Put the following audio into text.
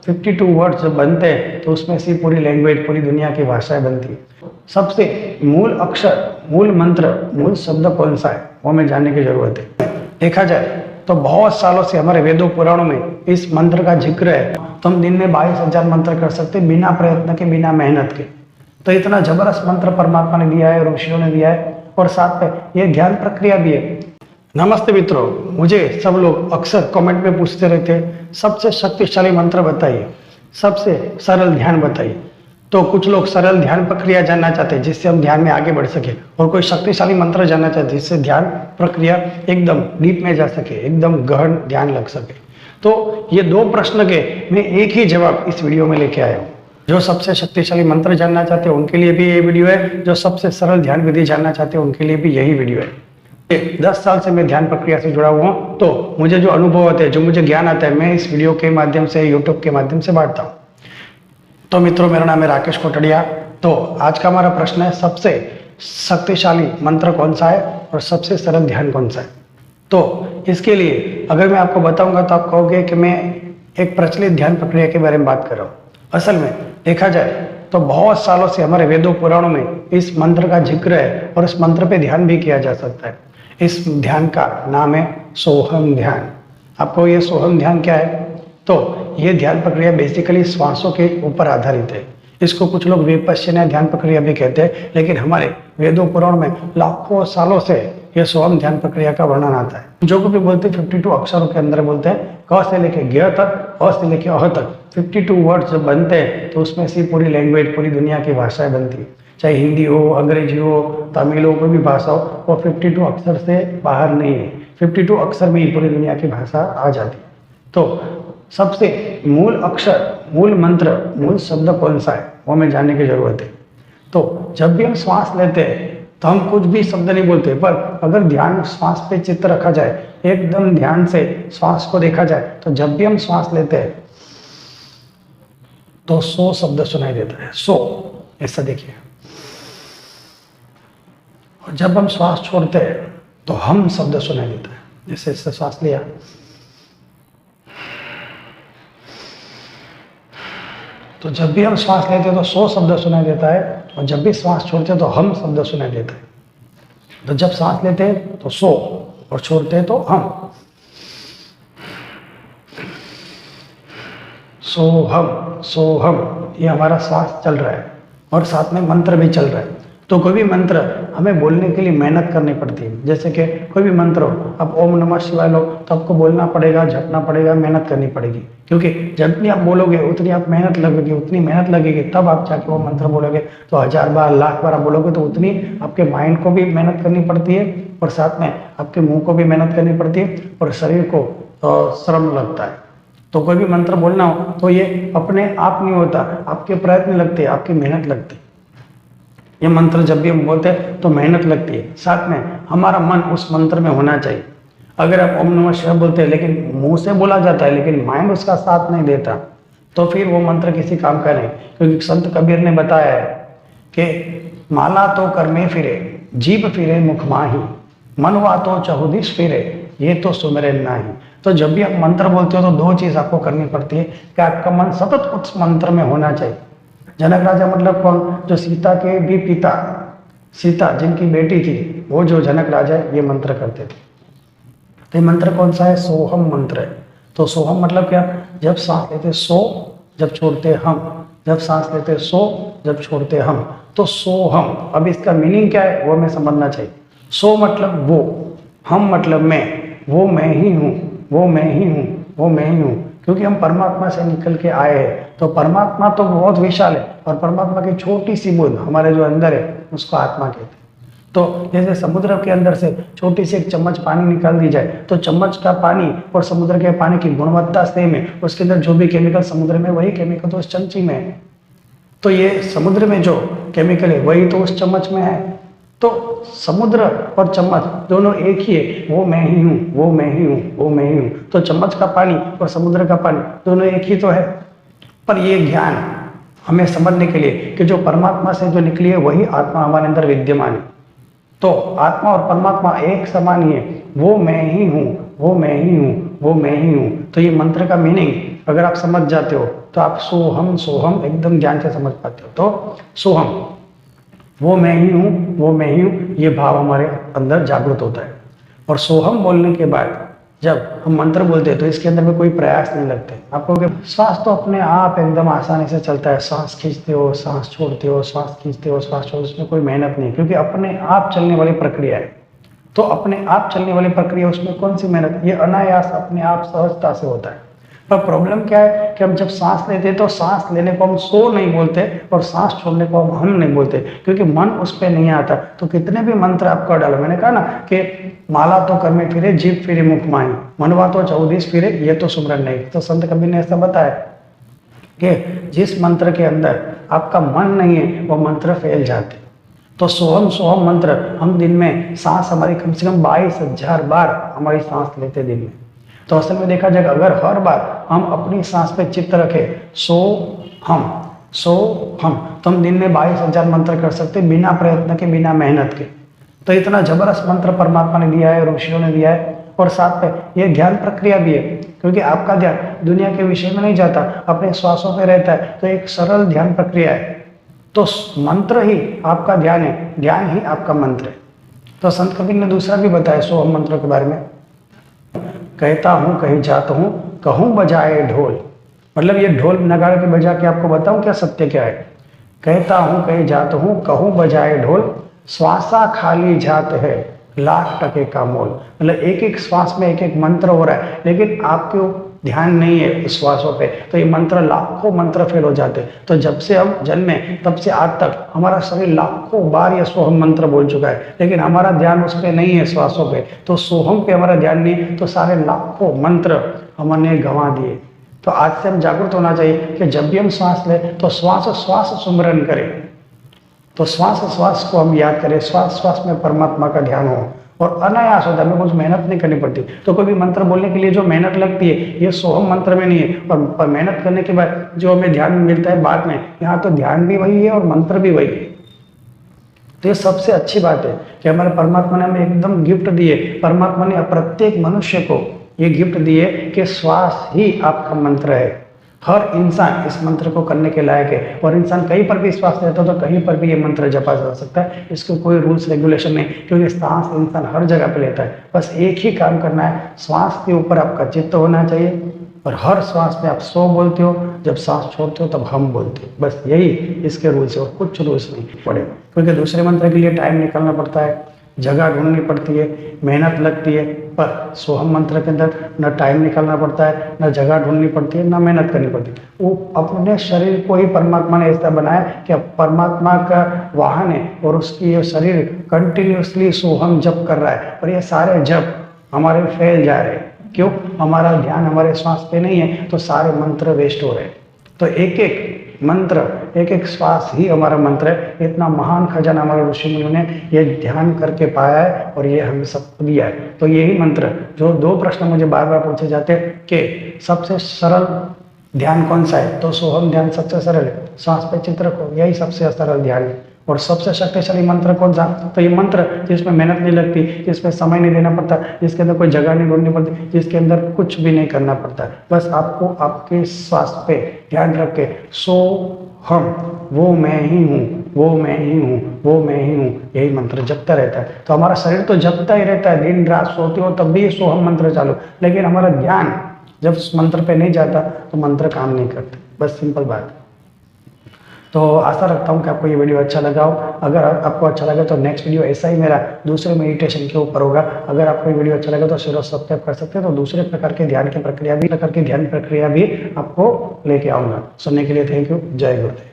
52 words जब बनते हैं तो उसमें से पूरी लैंग्वेज, पूरी दुनिया की भाषाएं बनती है। सबसे मूल अक्षर, मूल मंत्र, मूल शब्द कौन सा है वो हमें जानने की जरूरत है। देखा जाए तो बहुत सालों से हमारे वेदों पुराणों में इस मंत्र का जिक्र है। तो हम दिन में 22,000 मंत्र कर सकते हैं बिना प्रयत्न के, बिना मेहनत के। तो इतना जबरदस्त मंत्र परमात्मा ने दिया है, ऋषियों ने दिया है, और साथ में ये ध्यान प्रक्रिया भी है। नमस्ते मित्रों, मुझे सब लोग अक्सर कमेंट में पूछते रहते हैं सबसे शक्तिशाली मंत्र बताइए, सबसे सरल ध्यान बताइए। तो कुछ लोग सरल ध्यान प्रक्रिया जानना चाहते हैं जिससे हम ध्यान में आगे बढ़ सके, और कोई शक्तिशाली मंत्र जानना चाहते हैं जिससे ध्यान प्रक्रिया एकदम डीप में जा सके, एकदम गहन ध्यान लग सके। तो ये दो प्रश्न के मैं एक ही जवाब इस वीडियो में लेके आया हूँ। जो सबसे शक्तिशाली मंत्र जानना चाहते हैं उनके लिए भी ये वीडियो है, जो सबसे सरल ध्यान विधि जानना चाहते हैं उनके लिए भी यही वीडियो है। 10 साल से मैं ध्यान प्रक्रिया से जुड़ा हुआ हूँ, तो मुझे जो अनुभव होते हैं, जो मुझे ज्ञान आता है, मैं इस वीडियो के माध्यम से, यूट्यूब के माध्यम से बांटता हूँ। तो मित्रों, मेरा नाम है राकेश कोटड़िया। तो आज का हमारा प्रश्न है सबसे शक्तिशाली मंत्र कौन सा है और सबसे सरल ध्यान कौन सा है। तो इसके लिए अगर मैं आपको बताऊंगा तो आप कहोगे कि मैं एक प्रचलित ध्यान प्रक्रिया के बारे में बात कर रहा हूँ। असल में देखा जाए तो बहुत सालों से हमारे वेदों पुराणों में इस मंत्र का जिक्र है और इस मंत्र पे ध्यान भी किया जा सकता है। इस ध्यान का नाम है सोहम ध्यान। आपको ये सोहम ध्यान क्या है? तो ये ध्यान प्रक्रिया बेसिकली श्वासों के ऊपर आधारित है। इसको कुछ लोग विपश्यना ध्यान प्रक्रिया भी कहते हैं, लेकिन हमारे वेदों पुराण में लाखों सालों से ये सोहम ध्यान प्रक्रिया का वर्णन आता है। जो को भी बोलते हैं 52 अक्षरों के अंदर बोलते हैं, क से लेके ग तक, अ से लेके अह तक 52 वर्ड्स जब बनते हैं तो उसमें से पूरी लैंग्वेज, पूरी दुनिया की भाषाएं बनती है। चाहे हिंदी हो, अंग्रेजी हो, तमिल हो, कोई भी भाषा हो, वो 52 अक्षर से बाहर नहीं है। 52 अक्षर में ही पूरी दुनिया की भाषा आ जाती है। तो सबसे मूल अक्षर, मूल मंत्र, मूल शब्द कौन सा है वो हमें जानने की जरूरत है। तो जब भी हम श्वास लेते हैं तो हम कुछ भी शब्द नहीं बोलते, पर अगर ध्यान श्वास पे चित्त रखा जाए, एकदम ध्यान से श्वास को देखा जाए, तो जब भी हम श्वास लेते हैं तो 100 शब्द सुनाई देता है। 100 ऐसा देखिए। और जब हम श्वास छोड़ते हैं तो हम शब्द सुनाई देता है। जैसे इससे श्वास लिया, तो जब भी हम श्वास लेते हैं तो 100 शब्द सुनाई देता है, और जब भी श्वास छोड़ते हैं तो हम शब्द सुनाई देता है। तो जब सांस लेते हैं तो 100 और छोड़ते हैं तो हम। सोहम, सोहम, ये हमारा श्वास चल रहा है और साथ में मंत्र भी चल रहा है। तो कोई भी मंत्र हमें बोलने के लिए मेहनत करनी पड़ती है। जैसे कि कोई भी मंत्र हो, अब ओम नमः शिवाय लो तो आपको बोलना पड़ेगा, जपना पड़ेगा, मेहनत करनी पड़ेगी। क्योंकि जब भी आप बोलोगे उतनी आप मेहनत लगेगी, उतनी मेहनत लगेगी, तब आप जाके वो मंत्र बोलोगे। तो 1000 बार, लाख बार आप बोलोगे तो उतनी आपके माइंड को भी मेहनत करनी पड़ती है, और साथ में आपके मुंह को भी मेहनत करनी पड़ती है, और शरीर को श्रम लगता है। तो कोई भी मंत्र बोलना हो तो ये अपने आप नहीं होता, आपके प्रयत्न लगते हैं, आपकी मेहनत लगती है। ये मंत्र जब भी हम बोलते हैं तो मेहनत लगती है, साथ में हमारा मन उस मंत्र में होना चाहिए। अगर आप ओम नमः शिवाय बोलते हैं लेकिन मुंह से बोला जाता है लेकिन माइंड उसका साथ नहीं देता, तो फिर वो मंत्र किसी काम का नहीं। क्योंकि संत कबीर ने बताया है कि माला तो कर्मे फिरे, जीभ फिरे मुख माही, मनवा तो चहुदिश फिरे, ये तो सुमिरे नाही। तो जब भी आप मंत्र बोलते हो तो 2 चीज आपको करनी पड़ती है कि आपका मन सतत उस मंत्र में होना चाहिए। जनक राजा मतलब कौन? जो सीता के भी पिता, सीता जिनकी बेटी थी, वो जो जनक राजा ये मंत्र करते थे। तो ये मंत्र कौन सा है? सोहम मंत्र है। तो सोहम मतलब क्या? जब सांस लेते 100, जब छोड़ते हम, जब सांस लेते 100, जब छोड़ते हम, तो सोहम। अब इसका मीनिंग क्या है वो हमें समझना चाहिए। सो मतलब वो, हम मतलब मैं, वो मैं ही हूँ, वो मैं ही हूँ, वो मैं ही हूँ। क्योंकि हम परमात्मा से निकल के आए हैं, तो परमात्मा तो बहुत विशाल है, और परमात्मा की छोटी सी बूंद हमारे जो अंदर है उसको आत्मा कहते हैं। तो जैसे समुद्र के अंदर से छोटी सी एक चम्मच पानी निकाल दी जाए तो चम्मच का पानी और समुद्र के पानी की गुणवत्ता सेम है। उसके अंदर जो भी केमिकल समुद्र में, वही केमिकल तो उस चमची में है। तो ये समुद्र में जो केमिकल है वही तो उस चम्मच में है। तो समुद्र और चम्मच दोनों एक ही है, वो मैं ही हूँ, वो मैं ही हूँ, वो मैं ही हूँ। तो चम्मच का पानी और समुद्र का पानी दोनों एक ही तो है। पर ये ज्ञान हमें समझने के लिए कि जो परमात्मा से जो निकली है वही आत्मा हमारे अंदर विद्यमान है। तो आत्मा और परमात्मा एक समान ही है। वो मैं ही हूँ, वो मैं ही हूँ, वो मैं ही हूँ। तो ये मंत्र का मीनिंग अगर आप समझ जाते हो तो आप सोहम सोहम एकदम ध्यान से समझ पाते हो। तो सोहम, वो मैं ही हूँ, वो मैं ही हूँ, ये भाव हमारे अंदर जागृत होता है। और सोहम बोलने के बाद जब हम मंत्र बोलते हैं तो इसके अंदर में कोई प्रयास नहीं लगते। आपको श्वास तो अपने आप एकदम आसानी से चलता है, सांस खींचते हो, सांस छोड़ते हो, सांस खींचते हो, सांस छोड़ते हो, उसमें कोई मेहनत नहीं, क्योंकि अपने आप चलने वाली प्रक्रिया है। तो अपने आप चलने वाली प्रक्रिया, उसमें कौन सी मेहनत, ये अनायास अपने आप सहजता से होता है। पर प्रॉब्लम क्या है कि हम जब सांस लेते हैं तो सांस लेने को हम सो नहीं बोलते और सांस छोड़ने को हम नहीं बोलते, क्योंकि मन उस पर नहीं आता। तो कितने भी मंत्र आपको डालो, मैंने कहा ना कि माला तो कर में फिरे, जीभ फिरे मुख माही, मनवा तो 14 फिरे, ये तो सुमरन नहीं। तो संत कबीर ने ऐसा बताया कि जिस मंत्र के अंदर आपका मन नहीं है वो मंत्र फैल जाते। तो सोहम सोहम मंत्र हम दिन में सांस हमारी कम से कम 22,000 बार हमारी सांस लेते दिन में। तो असल में देखा जाएगा अगर हर बार हम अपनी सांस पे चित्त रखें, सो हम तो हम दिन में 22,000 मंत्र कर सकते बिना प्रयत्न के, बिना मेहनत के। तो इतना जबरदस्त मंत्र परमात्मा ने दिया है, ऋषियों ने दिया है। और साथ में ये ध्यान प्रक्रिया भी है, क्योंकि आपका ध्यान दुनिया के विषय में नहीं जाता, अपने श्वासों पे रहता है। तो एक सरल ध्यान प्रक्रिया है। तो मंत्र ही आपका ध्यान है, ध्यान ही आपका मंत्र है। तो संत कबीर ने दूसरा भी बताया सोहम मंत्र के बारे में, कहता हूँ कहीं जाता हूँ, कहूँ बजाए ढोल। मतलब ये ढोल नगाड़े पे बजा के आपको बताऊं क्या सत्य क्या है। कहता हूँ कहीं जाता हूँ, कहूँ बजाए ढोल, श्वासा खाली जात है, लाख टके का मोल। मतलब एक एक श्वास में एक एक मंत्र हो रहा है, लेकिन आपको ध्यान नहीं है श्वासों पे, तो ये मंत्र लाखों मंत्र फेल हो जाते। तो जब से हम जन्मे तब से आज तक हमारा शरीर लाखों बार ये सोहम मंत्र बोल चुका है, लेकिन हमारा ध्यान उस पर नहीं है, श्वासों पे। तो सोहम पे हमारा ध्यान नहीं, तो सारे लाखों मंत्र हमने गंवा दिए। तो आज से हम जागरूक होना चाहिए कि जब भी हम श्वास लें तो श्वास श्वास सुमरन करें। तो श्वास श्वास को हम याद करें, श्वास श्वास में परमात्मा का ध्यान हो और अनायास होता है, हमें कुछ मेहनत नहीं करनी पड़ती। तो कोई भी मंत्र बोलने के लिए जो मेहनत लगती है ये सोहम मंत्र में नहीं है, और मेहनत करने के बाद जो हमें ध्यान मिलता है बाद में, यहाँ तो ध्यान भी वही है और मंत्र भी वही है। तो ये सबसे अच्छी बात है कि हमारे परमात्मा ने हमें एकदम गिफ्ट दिए। परमात्मा ने प्रत्येक मनुष्य को ये गिफ्ट दिए कि श्वास ही आपका मंत्र है। हर इंसान इस मंत्र को करने के लायक है, और इंसान कहीं पर भी श्वास लेता है तो कहीं पर भी ये मंत्र जपा जा सकता है। इसको कोई रूल्स रेगुलेशन नहीं, क्योंकि सांस इंसान हर जगह पे लेता है। बस एक ही काम करना है, श्वास के ऊपर आपका चित्त होना चाहिए, और हर श्वास में आप सो बोलते हो, जब सांस छोड़ते हो तब हम बोलते हो। बस यही इसके रूल्स है, और कुछ रूल्स नहीं पड़े। क्योंकि दूसरे मंत्र के लिए टाइम निकालना पड़ता है, जगह ढूंढनी पड़ती है, मेहनत लगती है। पर सोहम मंत्र के अंदर न टाइम निकालना पड़ता है, न जगह ढूंढनी पड़ती है, न मेहनत करनी पड़ती है। वो अपने शरीर को ही परमात्मा ने ऐसा बनाया कि परमात्मा का वाहन है, और उसकी ये शरीर कंटिन्यूसली सोहम जप कर रहा है। और ये सारे जप हमारे फैल जा रहे हैं। क्यों? हमारा ध्यान हमारे श्वास पे नहीं है, तो सारे मंत्र वेस्ट हो रहे हैं। तो एक एक मंत्र, एक एक श्वास ही हमारा मंत्र है। इतना महान खजाना हमारे ऋषि मुनियों ने ये ध्यान करके पाया है, और ये हमें सबको दिया है। तो यही मंत्र, जो 2 प्रश्न मुझे बार बार पूछे जाते हैं कि सबसे सरल ध्यान कौन सा है, तो सोहम ध्यान सबसे सरल है। श्वास पे चित्त रखो, यही सबसे सरल ध्यान है। और सबसे शक्तिशाली मंत्र कौन सा, तो ये मंत्र जिसमें मेहनत नहीं लगती, जिसमें समय नहीं देना पड़ता, जिसके अंदर कोई जगह नहीं ढूंढनी पड़ती, जिसके अंदर कुछ भी नहीं करना पड़ता। बस आपको आपके श्वास पे ध्यान रख के सो हम, वो मैं ही हूँ, वो मैं ही हूँ, वो मैं ही हूँ, यही मंत्र जपता रहता है। तो हमारा शरीर तो जपता ही रहता है, दिन रात सोते हो तब भी सोहम मंत्र चालू, लेकिन हमारा ध्यान जब उस मंत्र पे नहीं जाता तो मंत्र काम नहीं करते। बस सिंपल बात। तो आशा रखता हूँ कि आपको ये वीडियो अच्छा लगा हो। अगर आपको अच्छा लगा तो नेक्स्ट वीडियो ऐसा ही मेरा दूसरे मेडिटेशन के ऊपर होगा। अगर आपको ये वीडियो अच्छा लगा तो शेयर और सब्सक्राइब कर सकते हैं। तो दूसरे प्रकार के ध्यान की प्रक्रिया भी आपको लेके आऊँगा। सुनने के लिए थैंक यू। जय गुरुदेव।